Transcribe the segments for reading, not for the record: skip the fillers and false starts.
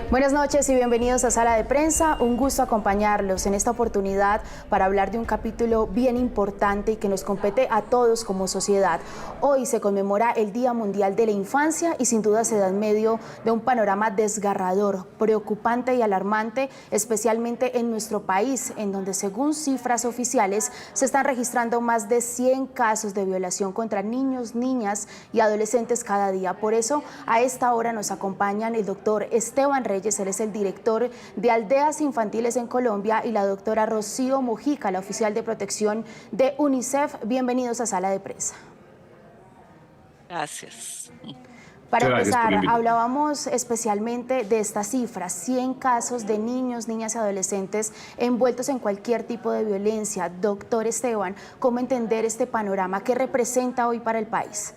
Buenas noches y bienvenidos a Sala de Prensa. Un gusto acompañarlos en esta oportunidad para hablar de un capítulo bien importante y que nos compete a todos como sociedad. Hoy se conmemora el Día Mundial de la Infancia y sin duda se da en medio de un panorama desgarrador, preocupante y alarmante, especialmente en nuestro país, en donde según cifras oficiales se están registrando más de 100 casos de violación contra niños, niñas y adolescentes cada día. Por eso, a esta hora nos acompañan el doctor Esteban Reyes, él es el director de Aldeas Infantiles en Colombia, y la doctora Rocío Mojica, la oficial de protección de UNICEF. Bienvenidos a Sala de Prensa. Gracias. Para Muchas gracias por la empezar, invitación. hablábamos especialmente de estas cifras, 100 casos de niños, niñas y adolescentes envueltos en cualquier tipo de violencia. Doctor Esteban, ¿cómo entender este panorama? ¿Qué representa hoy para el país?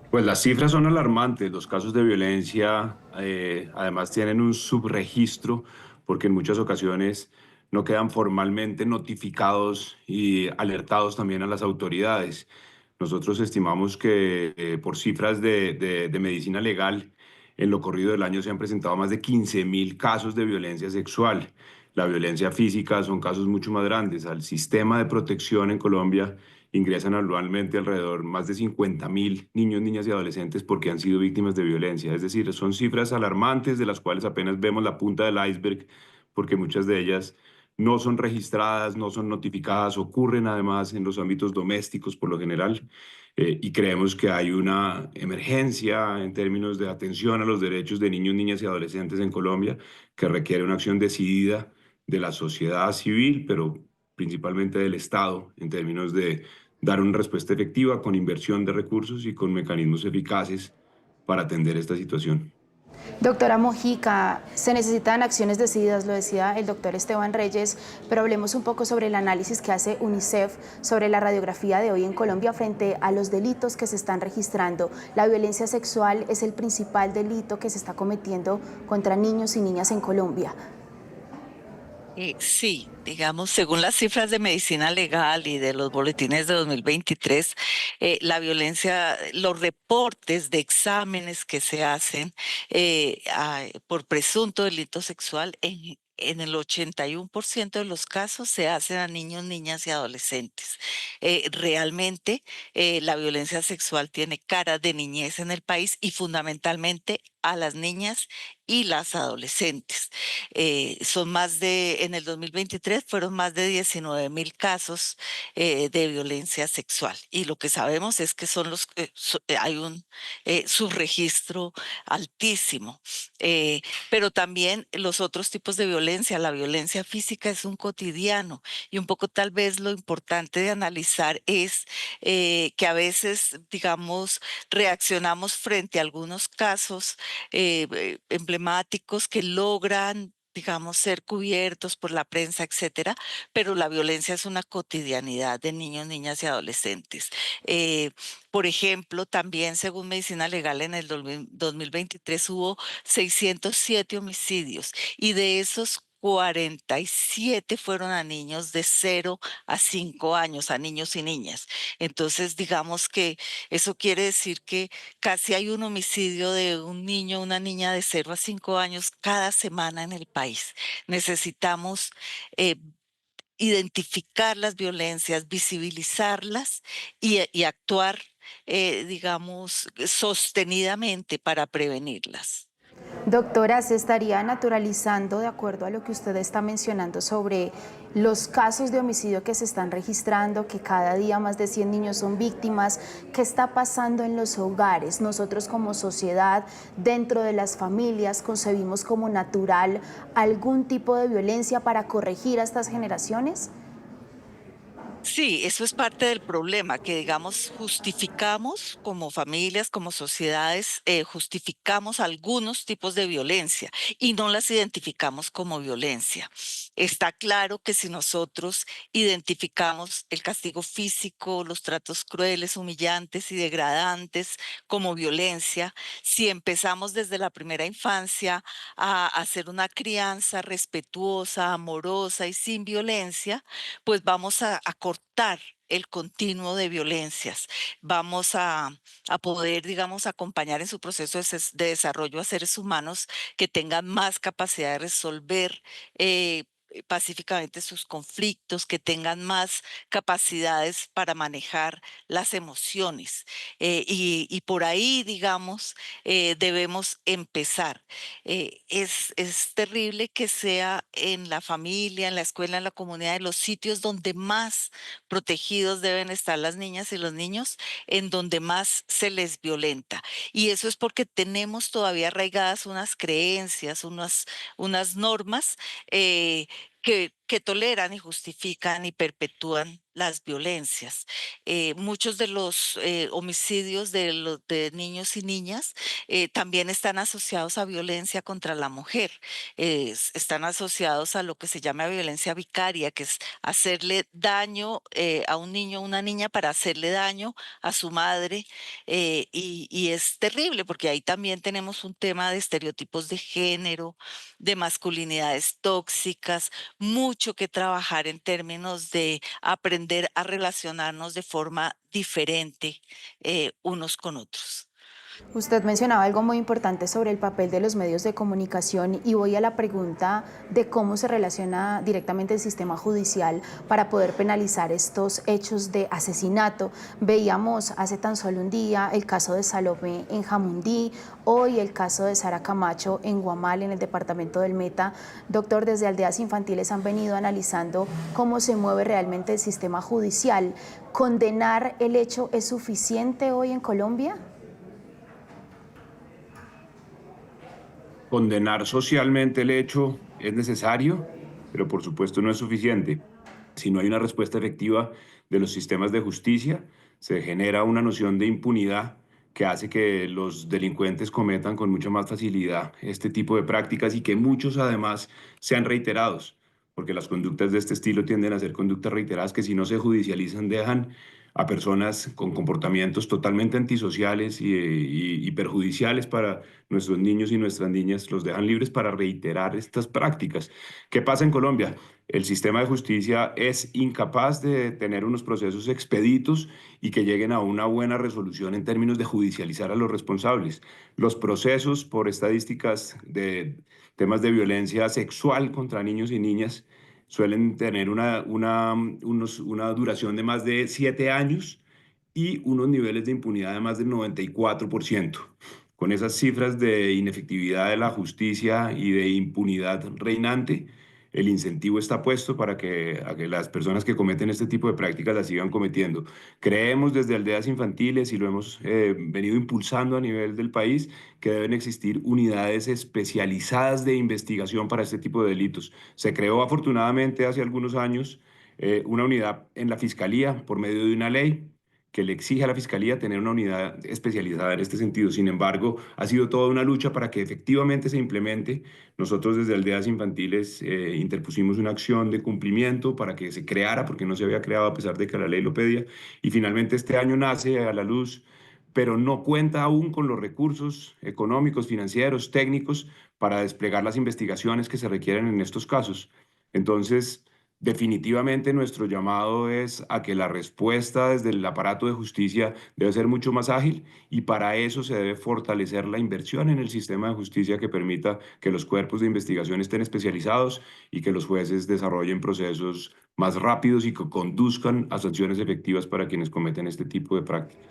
Pues las cifras son alarmantes. Los casos de violencia además tienen un subregistro porque en muchas ocasiones no quedan formalmente notificados y alertados también a las autoridades. Nosotros estimamos que por cifras de medicina legal, en lo corrido del año se han presentado más de 15.000 casos de violencia sexual. La violencia física son casos mucho más grandes. Al sistema de protección en Colombia ingresan anualmente alrededor más de 50.000 niños, niñas y adolescentes porque han sido víctimas de violencia. Es decir, son cifras alarmantes de las cuales apenas vemos la punta del iceberg porque muchas de ellas no son registradas, no son notificadas, ocurren además en los ámbitos domésticos por lo general. Y creemos que hay una emergencia en términos de atención a los derechos de niños, niñas y adolescentes en Colombia que requiere una acción decidida de la sociedad civil, pero principalmente del Estado, en términos de dar una respuesta efectiva con inversión de recursos y con mecanismos eficaces para atender esta situación. Doctora Mojica, se necesitan acciones decididas, lo decía el doctor Esteban Reyes, pero hablemos un poco sobre el análisis que hace UNICEF sobre la radiografía de hoy en Colombia frente a los delitos que se están registrando. La violencia sexual es el principal delito que se está cometiendo contra niños y niñas en Colombia. Sí, digamos, según las cifras de medicina legal y de los boletines de 2023, la violencia, los reportes de exámenes que se hacen por presunto delito sexual en el 81% de los casos se hacen a niños, niñas y adolescentes. Realmente la violencia sexual tiene cara de niñez en el país y fundamentalmente a las niñas y las adolescentes. En el 2023 fueron más de 19.000 casos de violencia sexual. Y lo que sabemos es que hay un subregistro altísimo. Pero también los otros tipos de violencia, la violencia física es un cotidiano. Y un poco tal vez lo importante de analizar es que a veces, digamos, reaccionamos frente a algunos casos emblemáticos que logran, digamos, ser cubiertos por la prensa, etcétera, pero la violencia es una cotidianidad de niños, niñas y adolescentes. Eh, por ejemplo, también según Medicina Legal en el 2023 hubo 607 homicidios y de esos 47 fueron a niños de 0 a 5 años, a niños y niñas. Entonces, digamos que eso quiere decir que casi hay un homicidio de un niño o una niña de 0 a 5 años cada semana en el país. Necesitamos eh, identificar las violencias, visibilizarlas y actuar, digamos, sostenidamente para prevenirlas. Doctora, ¿se estaría naturalizando, de acuerdo a lo que usted está mencionando, sobre los casos de homicidio que se están registrando, que cada día más de 100 niños son víctimas? ¿Qué está pasando en los hogares? Nosotros como sociedad, dentro de las familias, concebimos como natural algún tipo de violencia para corregir a estas generaciones. Sí, eso es parte del problema, que digamos justificamos como familias, como sociedades, justificamos algunos tipos de violencia y no las identificamos como violencia. Está claro que si nosotros identificamos el castigo físico, los tratos crueles, humillantes y degradantes como violencia, si empezamos desde la primera infancia a hacer una crianza respetuosa, amorosa y sin violencia, pues vamos a cortar cortar el continuo de violencias. Vamos a poder, digamos, acompañar en su proceso de desarrollo a seres humanos que tengan más capacidad de resolver pacíficamente sus conflictos, que tengan más capacidades para manejar las emociones. Y por ahí, digamos, debemos empezar. Es terrible que sea en la familia, en la escuela, en la comunidad, en los sitios donde más protegidos deben estar las niñas y los niños, en donde más se les violenta. Y eso es porque tenemos todavía arraigadas unas creencias, unas normas que toleran y justifican y perpetúan las violencias. Muchos de los homicidios de niños y niñas también están asociados a violencia contra la mujer. Están asociados a lo que se llama violencia vicaria, que es hacerle daño a un niño o una niña para hacerle daño a su madre. Y es terrible porque ahí también tenemos un tema de estereotipos de género, de masculinidades tóxicas, mucho que trabajar en términos de aprender a relacionarnos de forma diferente unos con otros. Usted mencionaba algo muy importante sobre el papel de los medios de comunicación y voy a la pregunta de cómo se relaciona directamente el sistema judicial para poder penalizar estos hechos de asesinato. Veíamos hace tan solo un día el caso de Salomé en Jamundí, hoy el caso de Sara Camacho en Guamal, en el departamento del Meta. Doctor, desde Aldeas Infantiles han venido analizando cómo se mueve realmente el sistema judicial. ¿Condenar el hecho es suficiente hoy en Colombia? Condenar socialmente el hecho es necesario, pero por supuesto no es suficiente. Si no hay una respuesta efectiva de los sistemas de justicia, se genera una noción de impunidad que hace que los delincuentes cometan con mucha más facilidad este tipo de prácticas y que muchos además sean reiterados, porque las conductas de este estilo tienden a ser conductas reiteradas que si no se judicializan dejan a personas con comportamientos totalmente antisociales y perjudiciales para nuestros niños y nuestras niñas, los dejan libres para reiterar estas prácticas. ¿Qué pasa en Colombia? El sistema de justicia es incapaz de tener unos procesos expeditos y que lleguen a una buena resolución en términos de judicializar a los responsables. Los procesos por estadísticas de temas de violencia sexual contra niños y niñas suelen tener una duración de más de 7 años y unos niveles de impunidad de más del 94%. Con esas cifras de inefectividad de la justicia y de impunidad reinante, el incentivo está puesto para a que las personas que cometen este tipo de prácticas las sigan cometiendo. Creemos desde Aldeas Infantiles y lo hemos venido impulsando a nivel del país que deben existir unidades especializadas de investigación para este tipo de delitos. Se creó afortunadamente hace algunos años una unidad en la Fiscalía por medio de una ley que le exige a la Fiscalía tener una unidad especializada en este sentido. Sin embargo, ha sido toda una lucha para que efectivamente se implemente. Nosotros desde Aldeas Infantiles interpusimos una acción de cumplimiento para que se creara, porque no se había creado a pesar de que la ley lo pedía, y finalmente este año nace a la luz, pero no cuenta aún con los recursos económicos, financieros, técnicos para desplegar las investigaciones que se requieren en estos casos. Entonces, definitivamente nuestro llamado es a que la respuesta desde el aparato de justicia debe ser mucho más ágil y para eso se debe fortalecer la inversión en el sistema de justicia que permita que los cuerpos de investigación estén especializados y que los jueces desarrollen procesos más rápidos y que conduzcan a sanciones efectivas para quienes cometen este tipo de prácticas.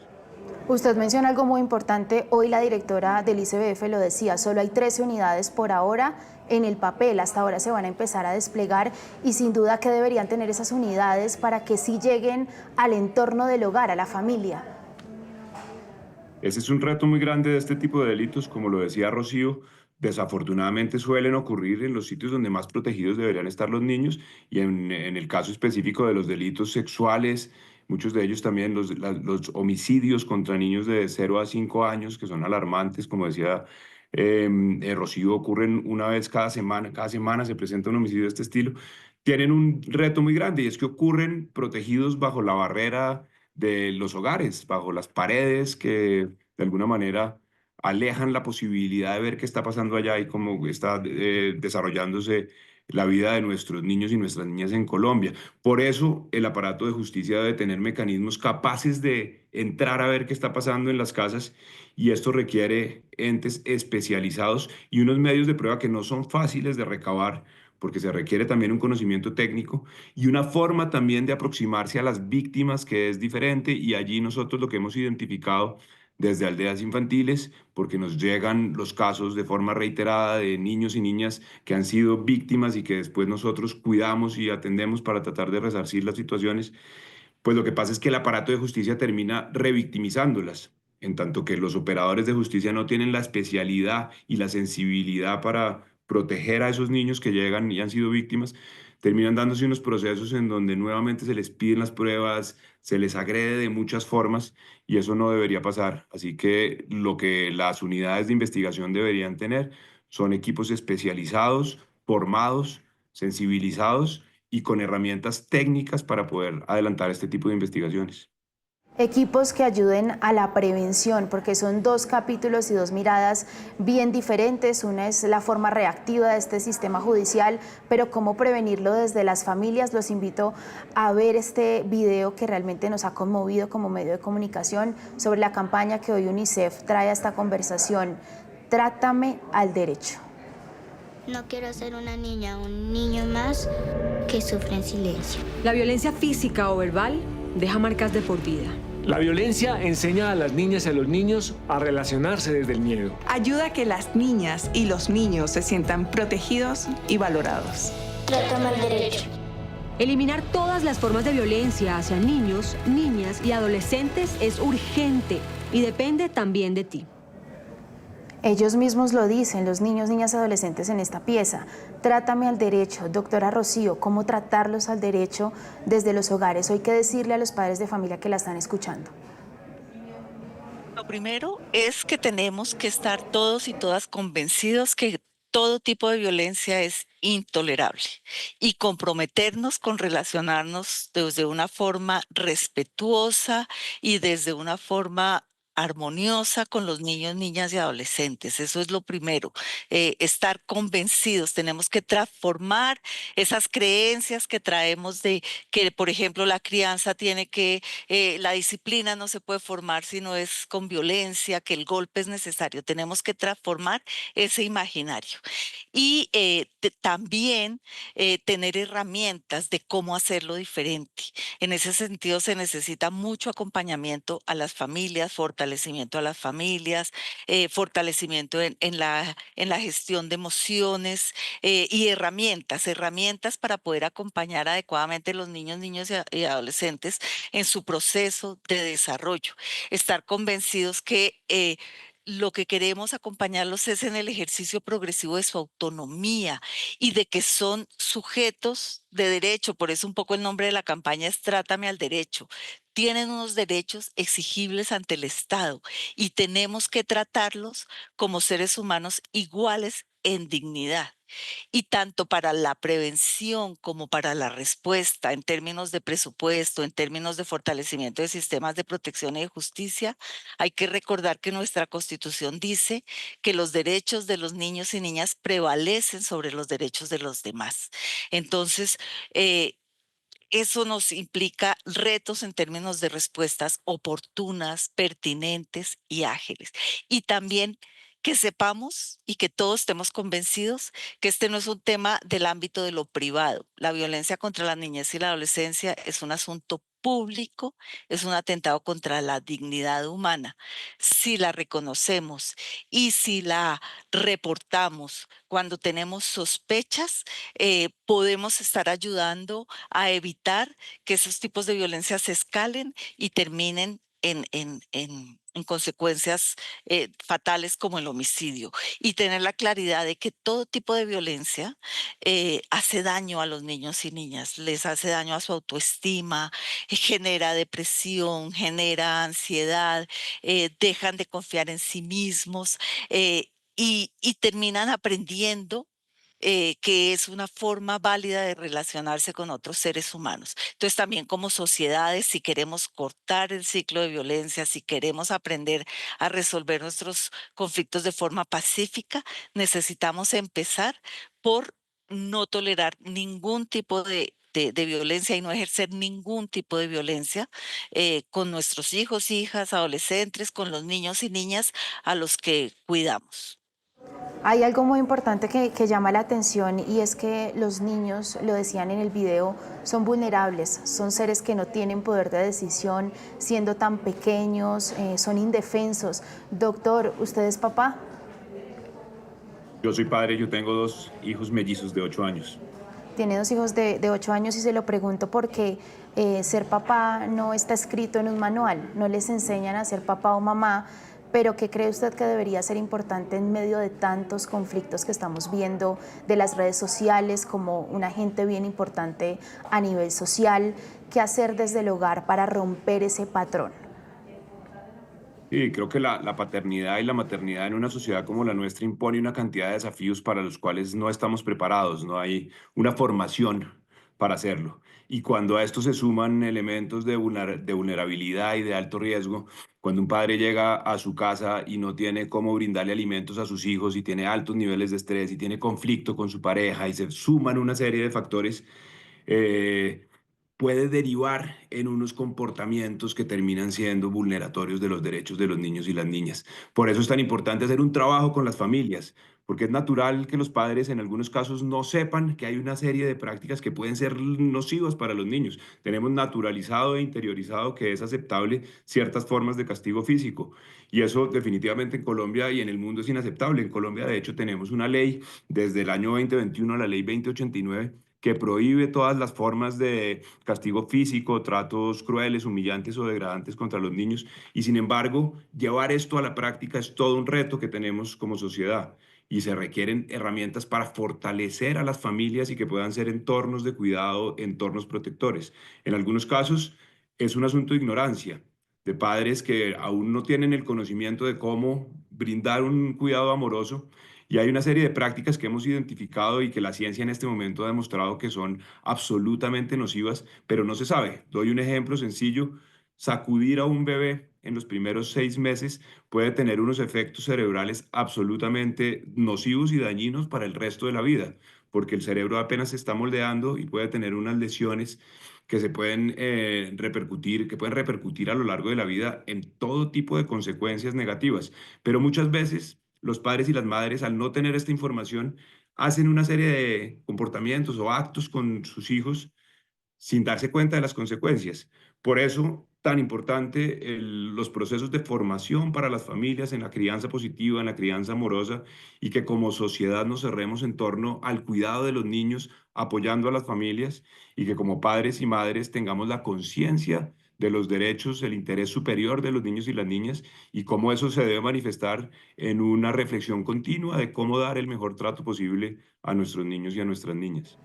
Usted menciona algo muy importante, hoy la directora del ICBF lo decía, solo hay 13 unidades por ahora en el papel, hasta ahora se van a empezar a desplegar y sin duda que deberían tener esas unidades para que sí lleguen al entorno del hogar, a la familia. Ese es un reto muy grande de este tipo de delitos, como lo decía Rocío, desafortunadamente suelen ocurrir en los sitios donde más protegidos deberían estar los niños y en el caso específico de los delitos sexuales, muchos de ellos también los homicidios contra niños de 0 a 5 años, que son alarmantes, como decía Rocío, ocurren una vez cada semana se presenta un homicidio de este estilo, tienen un reto muy grande y es que ocurren protegidos bajo la barrera de los hogares, bajo las paredes que de alguna manera alejan la posibilidad de ver qué está pasando allá y cómo está desarrollándose la vida de nuestros niños y nuestras niñas en Colombia. Por eso el aparato de justicia debe tener mecanismos capaces de entrar a ver qué está pasando en las casas, y esto requiere entes especializados y unos medios de prueba que no son fáciles de recabar, porque se requiere también un conocimiento técnico y una forma también de aproximarse a las víctimas que es diferente. Y allí nosotros lo que hemos identificado desde aldeas infantiles, porque nos llegan los casos de forma reiterada de niños y niñas que han sido víctimas y que después nosotros cuidamos y atendemos para tratar de resarcir las situaciones. Pues lo que pasa es que el aparato de justicia termina revictimizándolas, en tanto que los operadores de justicia no tienen la especialidad y la sensibilidad para proteger a esos niños que llegan y han sido víctimas. Terminan dándose unos procesos en donde nuevamente se les piden las pruebas, se les agrede de muchas formas, y eso no debería pasar. Así que lo que las unidades de investigación deberían tener son equipos especializados, formados, sensibilizados y con herramientas técnicas para poder adelantar este tipo de investigaciones. Equipos que ayuden a la prevención, porque son dos capítulos y dos miradas bien diferentes. Una es la forma reactiva de este sistema judicial, pero cómo prevenirlo desde las familias. Los invito a ver este video que realmente nos ha conmovido como medio de comunicación sobre la campaña que hoy UNICEF trae a esta conversación. Trátame al derecho. No quiero ser una niña, un niño más que sufre en silencio. La violencia física o verbal deja marcas de por vida. La violencia enseña a las niñas y a los niños a relacionarse desde el miedo. Ayuda a que las niñas y los niños se sientan protegidos y valorados. Trátame al derecho. Eliminar todas las formas de violencia hacia niños, niñas y adolescentes es urgente y depende también de ti. Ellos mismos lo dicen, los niños, niñas, adolescentes en esta pieza. Trátame al derecho. Doctora Rocío, ¿cómo tratarlos al derecho desde los hogares? Hoy, ¿qué decirle a los padres de familia que la están escuchando? Lo primero es que tenemos que estar todos y todas convencidos que todo tipo de violencia es intolerable y comprometernos con relacionarnos desde una forma respetuosa y desde una forma armoniosa con los niños, niñas y adolescentes. Eso es lo primero, estar convencidos. Tenemos que transformar esas creencias que traemos de que, por ejemplo, la crianza tiene que, la disciplina no se puede formar si no es con violencia, que el golpe es necesario. Tenemos que transformar ese imaginario y también tener herramientas de cómo hacerlo diferente. En ese sentido se necesita mucho acompañamiento a las familias, fortalecimiento a las familias, fortalecimiento en la gestión de emociones y herramientas para poder acompañar adecuadamente a los niños, niños y adolescentes en su proceso de desarrollo. Estar convencidos que lo que queremos acompañarlos es en el ejercicio progresivo de su autonomía y de que son sujetos de derecho. Por eso un poco el nombre de la campaña es Trátame al derecho. Tienen unos derechos exigibles ante el Estado y tenemos que tratarlos como seres humanos iguales en dignidad. Y tanto para la prevención como para la respuesta en términos de presupuesto, en términos de fortalecimiento de sistemas de protección y de justicia, hay que recordar que nuestra Constitución dice que los derechos de los niños y niñas prevalecen sobre los derechos de los demás. Entonces, eso nos implica retos en términos de respuestas oportunas, pertinentes y ágiles. Y también que sepamos y que todos estemos convencidos que este no es un tema del ámbito de lo privado. La violencia contra la niñez y la adolescencia es un asunto público, es un atentado contra la dignidad humana. Si la reconocemos y si la reportamos cuando tenemos sospechas, podemos estar ayudando a evitar que esos tipos de violencia se escalen y terminen en consecuencias fatales como el homicidio. Y tener la claridad de que todo tipo de violencia hace daño a los niños y niñas, les hace daño a su autoestima, genera depresión, genera ansiedad, dejan de confiar en sí mismos y terminan aprendiendo que es una forma válida de relacionarse con otros seres humanos. Entonces, también como sociedades, si queremos cortar el ciclo de violencia, si queremos aprender a resolver nuestros conflictos de forma pacífica, necesitamos empezar por no tolerar ningún tipo de violencia y no ejercer ningún tipo de violencia con nuestros hijos, hijas, adolescentes, con los niños y niñas a los que cuidamos. Hay algo muy importante que llama la atención y es que los niños, lo decían en el video, son vulnerables, son seres que no tienen poder de decisión, siendo tan pequeños, son indefensos. Doctor, ¿usted es papá? Yo soy padre, yo tengo 2 hijos mellizos de 8 años. Tiene 2 hijos de 8 años y se lo pregunto porque ser papá no está escrito en un manual, no les enseñan a ser papá o mamá, pero ¿qué cree usted que debería ser importante en medio de tantos conflictos que estamos viendo, de las redes sociales como un agente bien importante a nivel social? ¿Qué hacer desde el hogar para romper ese patrón? Y creo que la paternidad y la maternidad en una sociedad como la nuestra impone una cantidad de desafíos para los cuales no estamos preparados, no hay una formación para hacerlo. Y cuando a esto se suman elementos de vulnerabilidad y de alto riesgo, cuando un padre llega a su casa y no tiene cómo brindarle alimentos a sus hijos y tiene altos niveles de estrés y tiene conflicto con su pareja y se suman una serie de factores, eh, puede derivar en unos comportamientos que terminan siendo vulneratorios de los derechos de los niños y las niñas. Por eso es tan importante hacer un trabajo con las familias, porque es natural que los padres en algunos casos no sepan que hay una serie de prácticas que pueden ser nocivas para los niños. Tenemos naturalizado e interiorizado que es aceptable ciertas formas de castigo físico y eso definitivamente en Colombia y en el mundo es inaceptable. En Colombia, de hecho, tenemos una ley desde el año 2021, la ley 2089, que prohíbe todas las formas de castigo físico, tratos crueles, humillantes o degradantes contra los niños. Y sin embargo, llevar esto a la práctica es todo un reto que tenemos como sociedad. Y se requieren herramientas para fortalecer a las familias y que puedan ser entornos de cuidado, entornos protectores. En algunos casos es un asunto de ignorancia, de padres que aún no tienen el conocimiento de cómo brindar un cuidado amoroso y hay una serie de prácticas que hemos identificado y que la ciencia en este momento ha demostrado que son absolutamente nocivas, pero no se sabe. Doy un ejemplo sencillo. Sacudir a un bebé en los primeros 6 meses puede tener unos efectos cerebrales absolutamente nocivos y dañinos para el resto de la vida, porque el cerebro apenas se está moldeando y puede tener unas lesiones que se pueden repercutir, que pueden repercutir a lo largo de la vida en todo tipo de consecuencias negativas. Pero muchas veces los padres y las madres, al no tener esta información, hacen una serie de comportamientos o actos con sus hijos sin darse cuenta de las consecuencias. Por eso, tan importante los procesos de formación para las familias en la crianza positiva, en la crianza amorosa, y que como sociedad nos cerremos en torno al cuidado de los niños, apoyando a las familias, y que como padres y madres tengamos la conciencia de los derechos, el interés superior de los niños y las niñas, y cómo eso se debe manifestar en una reflexión continua de cómo dar el mejor trato posible a nuestros niños y a nuestras niñas.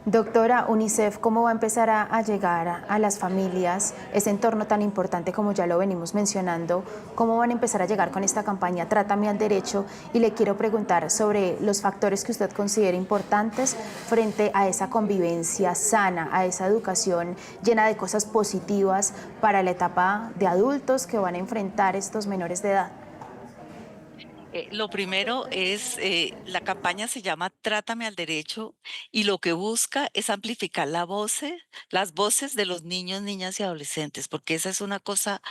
Doctora, UNICEF, ¿cómo va a empezar a llegar a las familias, ese entorno tan importante como ya lo venimos mencionando? ¿Cómo van a empezar a llegar con esta campaña Trátame al Derecho? Y le quiero preguntar sobre los factores que usted considera importantes frente a esa convivencia sana, a esa educación llena de cosas positivas para la etapa de adultos que van a enfrentar estos menores de edad. Lo primero es, la campaña se llama Trátame al Derecho y lo que busca es amplificar las voces de los niños, niñas y adolescentes, porque esa es una cosa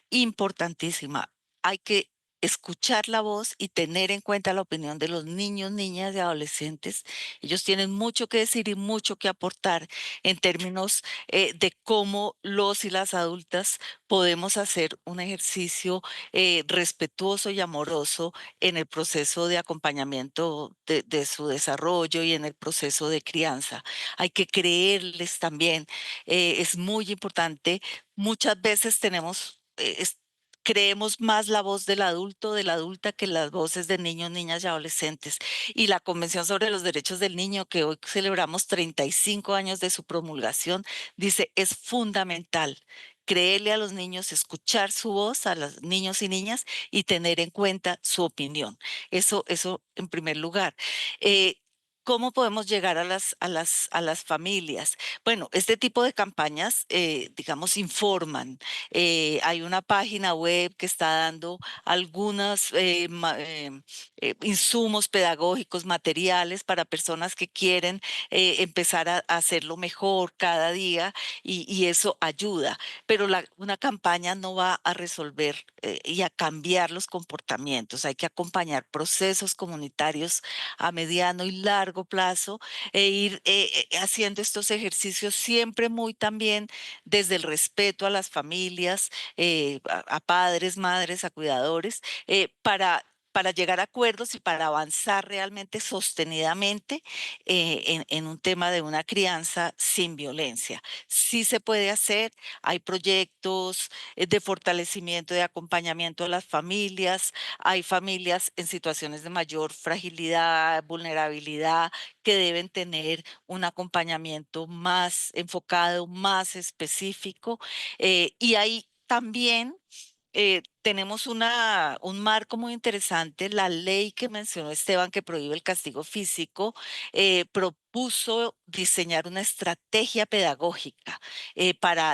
importantísima. Hay que escuchar la voz y tener en cuenta la opinión de los niños, niñas y adolescentes. Ellos tienen mucho que decir y mucho que aportar en términos de cómo los y las adultas podemos hacer un ejercicio respetuoso y amoroso en el proceso de acompañamiento de su desarrollo y en el proceso de crianza. Hay que creerles también. Es muy importante. Muchas veces creemos más la voz del adulto, de la adulta, que las voces de niños, niñas y adolescentes. Y la Convención sobre los Derechos del Niño, que hoy celebramos 35 años de su promulgación, dice es fundamental creerle a los niños, escuchar su voz a los niños y niñas y tener en cuenta su opinión. Eso en primer lugar. Eh, ¿Cómo podemos llegar a las familias? Bueno, este tipo de campañas, digamos, informan. Hay una página web que está dando algunos insumos pedagógicos, materiales para personas que quieren empezar a hacerlo mejor cada día y eso ayuda. Pero una campaña no va a resolver y a cambiar los comportamientos. Hay que acompañar procesos comunitarios a mediano y largo plazo e ir haciendo estos ejercicios siempre muy también desde el respeto a las familias, a padres, madres, a cuidadores, para llegar a acuerdos y para avanzar realmente sostenidamente en un tema de una crianza sin violencia. Sí se puede hacer, hay proyectos de fortalecimiento, de acompañamiento a las familias, hay familias en situaciones de mayor fragilidad, vulnerabilidad, que deben tener un acompañamiento más enfocado, más específico. Y ahí también tenemos un marco muy interesante. La ley que mencionó Esteban, que prohíbe el castigo físico, propuso diseñar una estrategia pedagógica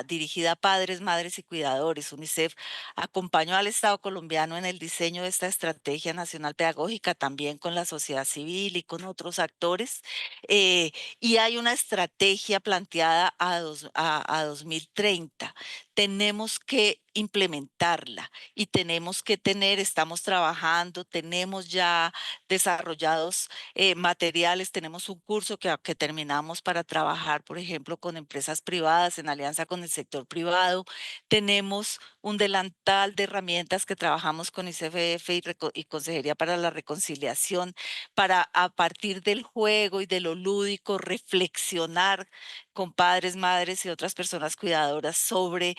dirigida a padres, madres y cuidadores. UNICEF acompañó al Estado colombiano en el diseño de esta estrategia nacional pedagógica, también con la sociedad civil y con otros actores. eh, y hay una estrategia planteada a 2030. Tenemos que implementarla y tenemos que estamos trabajando, tenemos ya desarrollados materiales, tenemos un curso que terminamos para trabajar, por ejemplo, con empresas privadas en alianza con el sector privado, tenemos un delantal de herramientas que trabajamos con ICFF y Consejería para la Reconciliación, para a partir del juego y de lo lúdico reflexionar con padres, madres y otras personas cuidadoras sobre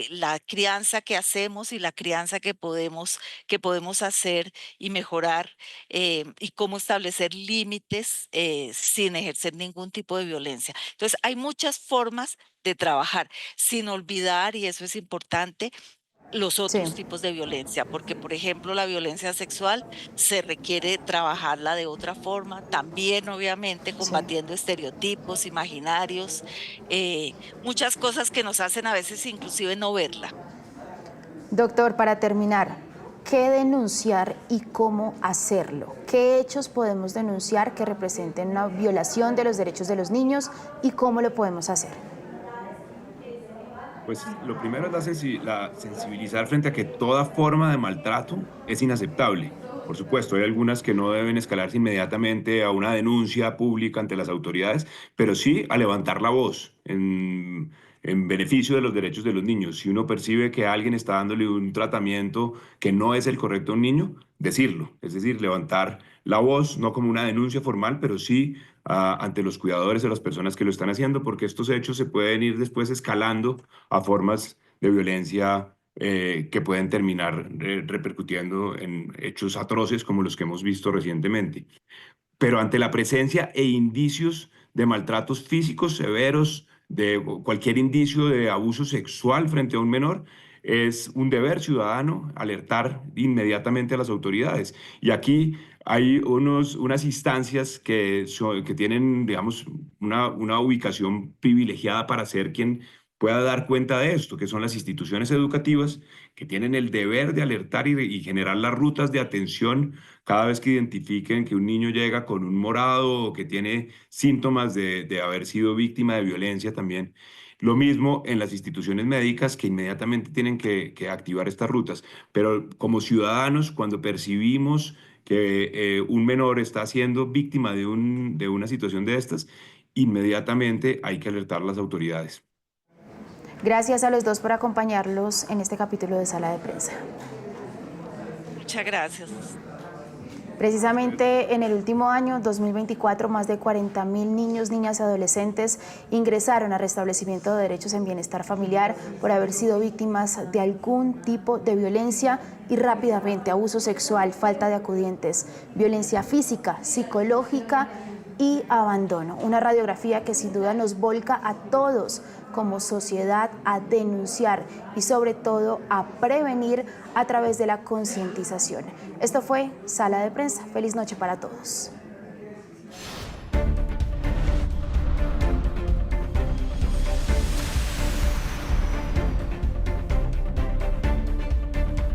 la crianza que hacemos y la crianza que podemos hacer y mejorar, y cómo establecer límites sin ejercer ningún tipo de violencia. Entonces, hay muchas formas de trabajar, sin olvidar, y eso es importante, los Sí, otros tipos de violencia, porque por ejemplo la violencia sexual se requiere trabajarla de otra forma, también obviamente sí. combatiendo estereotipos, imaginarios, muchas cosas que nos hacen a veces inclusive no verla. Doctor, para terminar, ¿qué denunciar y cómo hacerlo? ¿Qué hechos podemos denunciar que representen una violación de los derechos de los niños y cómo lo podemos hacer? Pues lo primero es la sensibilizar frente a que toda forma de maltrato es inaceptable. Por supuesto, hay algunas que no deben escalarse inmediatamente a una denuncia pública ante las autoridades, pero sí a levantar la voz en beneficio de los derechos de los niños. Si uno percibe que alguien está dándole un tratamiento que no es el correcto a un niño, decirlo, es decir, levantar la voz, no como una denuncia formal, pero sí ante los cuidadores de las personas que lo están haciendo, porque estos hechos se pueden ir después escalando a formas de violencia que pueden terminar repercutiendo en hechos atroces como los que hemos visto recientemente. Pero ante la presencia e indicios de maltratos físicos severos, de cualquier indicio de abuso sexual frente a un menor, es un deber ciudadano alertar inmediatamente a las autoridades. Y aquí hay unas instancias que tienen, digamos, una ubicación privilegiada para ser quien pueda dar cuenta de esto, que son las instituciones educativas, que tienen el deber de alertar y generar las rutas de atención cada vez que identifiquen que un niño llega con un morado o que tiene síntomas de haber sido víctima de violencia también. Lo mismo en las instituciones médicas que inmediatamente tienen que activar estas rutas. Pero como ciudadanos, cuando percibimos que un menor está siendo víctima de una situación de estas, inmediatamente hay que alertar a las autoridades. Gracias a los dos por acompañarlos en este capítulo de Sala de Prensa. Muchas gracias. Precisamente en el último año, 2024, más de 40.000 niños, niñas y adolescentes ingresaron a restablecimiento de derechos en bienestar familiar por haber sido víctimas de algún tipo de violencia y rápidamente abuso sexual, falta de acudientes, violencia física, psicológica y abandono. Una radiografía que sin duda nos volca a todos como sociedad a denunciar y sobre todo a prevenir a través de la concientización. Esto fue Sala de Prensa. Feliz noche para todos.